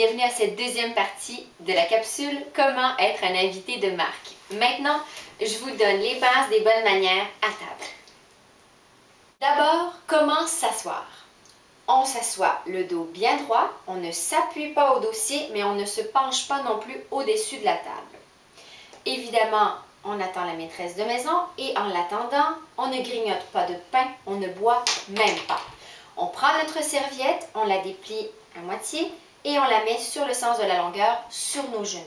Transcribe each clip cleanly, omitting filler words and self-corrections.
bienvenue à cette deuxième partie de la capsule « Comment être un invité de marque ». Maintenant, je vous donne les bases des bonnes manières à table. D'abord, comment s'asseoir? On s'assoit le dos bien droit, on ne s'appuie pas au dossier, mais on ne se penche pas non plus au-dessus de la table. Évidemment, on attend la maîtresse de maison et en l'attendant, on ne grignote pas de pain, on ne boit même pas. On prend notre serviette, on la déplie à moitié et on la met sur le sens de la longueur sur nos genoux.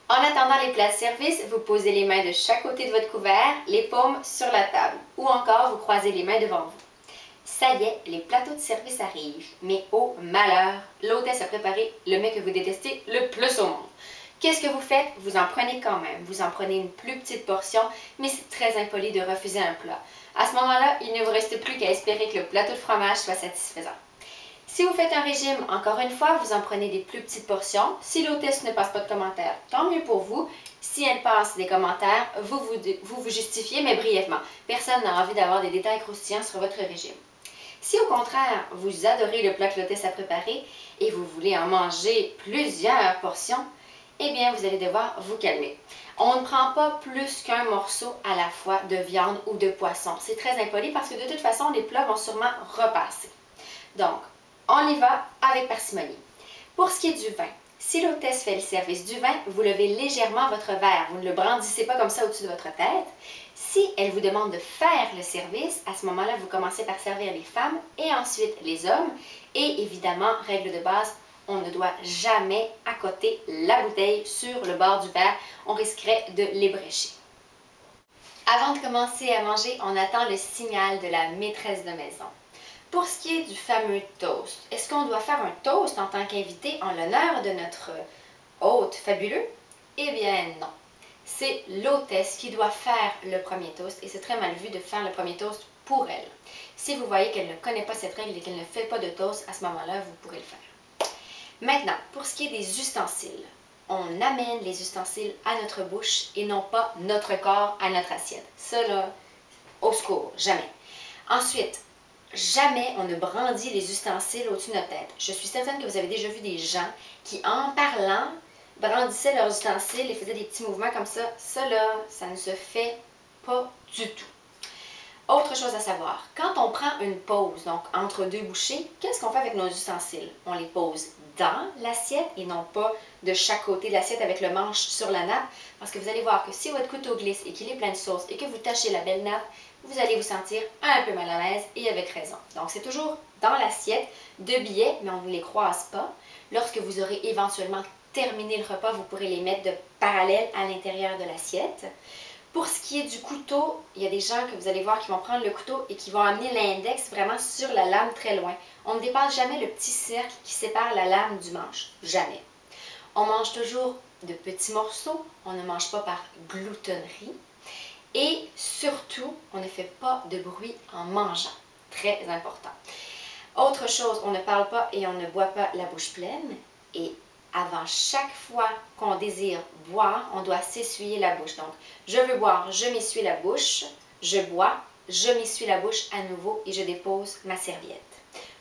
En attendant les plats de service, vous posez les mains de chaque côté de votre couvert, les paumes sur la table ou encore vous croisez les mains devant vous. Ça y est, les plateaux de service arrivent, mais oh malheur, l'hôtesse a préparé le mets que vous détestez le plus au monde. Qu'est-ce que vous faites? Vous en prenez quand même. Vous en prenez une plus petite portion, mais c'est très impoli de refuser un plat. À ce moment-là, il ne vous reste plus qu'à espérer que le plateau de fromage soit satisfaisant. Si vous faites un régime, encore une fois, vous en prenez des plus petites portions. Si l'hôtesse ne passe pas de commentaires, tant mieux pour vous. Si elle passe des commentaires, vous justifiez, mais brièvement. Personne n'a envie d'avoir des détails croustillants sur votre régime. Si au contraire, vous adorez le plat que l'hôtesse a préparé et vous voulez en manger plusieurs portions, eh bien, vous allez devoir vous calmer. On ne prend pas plus qu'un morceau à la fois de viande ou de poisson. C'est très impoli parce que de toute façon, les plats vont sûrement repasser. Donc, on y va avec parcimonie. Pour ce qui est du vin, si l'hôtesse fait le service du vin, vous levez légèrement votre verre. Vous ne le brandissez pas comme ça au-dessus de votre tête. Si elle vous demande de faire le service, à ce moment-là, vous commencez par servir les femmes et ensuite les hommes. Et évidemment, règle de base, on ne doit jamais accoter la bouteille sur le bord du verre. On risquerait de l'ébrécher. Avant de commencer à manger, on attend le signal de la maîtresse de maison. Pour ce qui est du fameux toast, est-ce qu'on doit faire un toast en tant qu'invité en l'honneur de notre hôte fabuleux? Eh bien non. C'est l'hôtesse qui doit faire le premier toast et c'est très mal vu de faire le premier toast pour elle. Si vous voyez qu'elle ne connaît pas cette règle et qu'elle ne fait pas de toast, à ce moment-là, vous pourrez le faire. Maintenant, pour ce qui est des ustensiles, on amène les ustensiles à notre bouche et non pas notre corps à notre assiette. Ça là, au secours, jamais. Ensuite, jamais on ne brandit les ustensiles au-dessus de notre tête. Je suis certaine que vous avez déjà vu des gens qui, en parlant, brandissaient leurs ustensiles et faisaient des petits mouvements comme ça. Ça là, ça ne se fait pas du tout. Autre chose à savoir, quand on prend une pause, donc entre deux bouchées, qu'est-ce qu'on fait avec nos ustensiles? On les pose dans l'assiette et non pas de chaque côté de l'assiette avec le manche sur la nappe, parce que vous allez voir que si votre couteau glisse et qu'il est plein de sauce et que vous tachez la belle nappe, vous allez vous sentir un peu mal à l'aise et avec raison. Donc c'est toujours dans l'assiette de billets, mais on ne les croise pas. Lorsque vous aurez éventuellement terminé le repas, vous pourrez les mettre de parallèle à l'intérieur de l'assiette. Pour ce qui est du couteau, il y a des gens que vous allez voir qui vont prendre le couteau et qui vont amener l'index vraiment sur la lame très loin. On ne dépasse jamais le petit cercle qui sépare la lame du manche. Jamais. On mange toujours de petits morceaux. On ne mange pas par gloutonnerie. Et surtout, on ne fait pas de bruit en mangeant. Très important. Autre chose, on ne parle pas et on ne boit pas la bouche pleine. Et avant chaque fois qu'on désire boire, on doit s'essuyer la bouche. Donc, je veux boire, je m'essuie la bouche, je bois, je m'essuie la bouche à nouveau et je dépose ma serviette.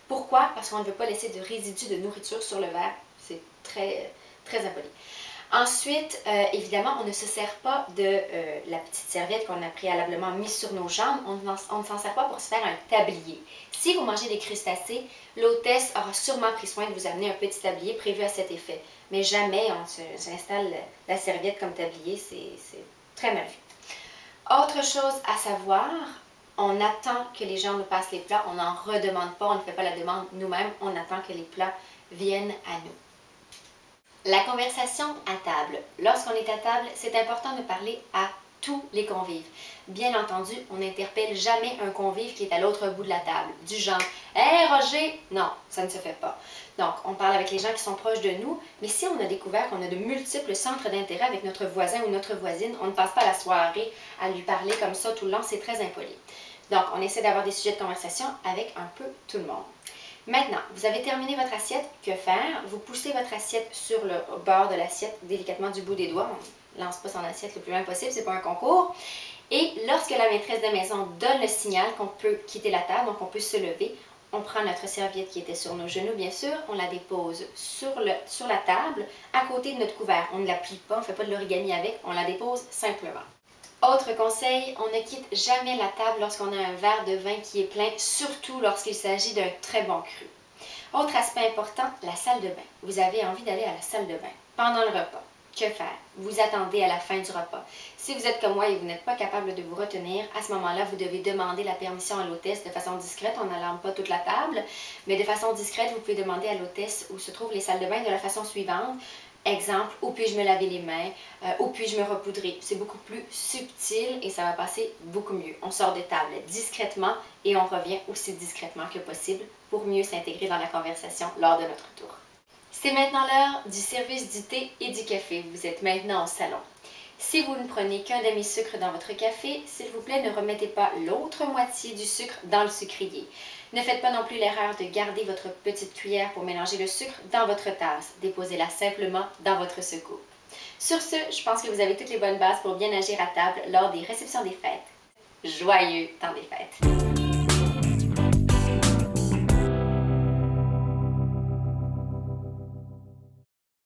Pourquoi? Parce qu'on ne veut pas laisser de résidus de nourriture sur le verre. C'est très, très impoli. Ensuite, évidemment, on ne se sert pas de la petite serviette qu'on a préalablement mise sur nos jambes. On ne s'en sert pas pour se faire un tablier. Si vous mangez des crustacés, l'hôtesse aura sûrement pris soin de vous amener un petit tablier prévu à cet effet. Mais jamais on s'installe la serviette comme tablier, c'est très mal vu. Autre chose à savoir, on attend que les gens nous passent les plats. On n'en redemande pas, on ne fait pas la demande nous-mêmes. On attend que les plats viennent à nous. La conversation à table. Lorsqu'on est à table, c'est important de parler à tous les convives. Bien entendu, on n'interpelle jamais un convive qui est à l'autre bout de la table. Du genre « Hey Roger! » Non, ça ne se fait pas. Donc, on parle avec les gens qui sont proches de nous, mais si on a découvert qu'on a de multiples centres d'intérêt avec notre voisin ou notre voisine, on ne passe pas la soirée à lui parler comme ça tout le long, c'est très impoli. Donc, on essaie d'avoir des sujets de conversation avec un peu tout le monde. Maintenant, vous avez terminé votre assiette, que faire? Vous poussez votre assiette sur le bord de l'assiette délicatement du bout des doigts. On ne lance pas son assiette le plus loin possible, c'est pas un concours. Et lorsque la maîtresse de maison donne le signal qu'on peut quitter la table, donc on peut se lever, On prend notre serviette qui était sur nos genoux, bien sûr, on la dépose sur la table, à côté de notre couvert. On ne la plie pas, on ne fait pas de l'origami avec, on la dépose simplement. Autre conseil, on ne quitte jamais la table lorsqu'on a un verre de vin qui est plein, surtout lorsqu'il s'agit d'un très bon cru. Autre aspect important, la salle de bain. Vous avez envie d'aller à la salle de bain pendant le repas. Que faire? Vous attendez à la fin du repas. Si vous êtes comme moi et vous n'êtes pas capable de vous retenir, à ce moment-là, vous devez demander la permission à l'hôtesse de façon discrète. On n'alarme pas toute la table, mais de façon discrète, vous pouvez demander à l'hôtesse où se trouvent les salles de bain de la façon suivante. Exemple, où puis-je me laver les mains, où puis-je me repoudrer. C'est beaucoup plus subtil et ça va passer beaucoup mieux. On sort de table discrètement et on revient aussi discrètement que possible pour mieux s'intégrer dans la conversation lors de notre tour. C'est maintenant l'heure du service du thé et du café. Vous êtes maintenant au salon. Si vous ne prenez qu'un demi-sucre dans votre café, s'il vous plaît, ne remettez pas l'autre moitié du sucre dans le sucrier. Ne faites pas non plus l'erreur de garder votre petite cuillère pour mélanger le sucre dans votre tasse. Déposez-la simplement dans votre secoupe. Sur ce, je pense que vous avez toutes les bonnes bases pour bien agir à table lors des réceptions des fêtes. Joyeux temps des fêtes!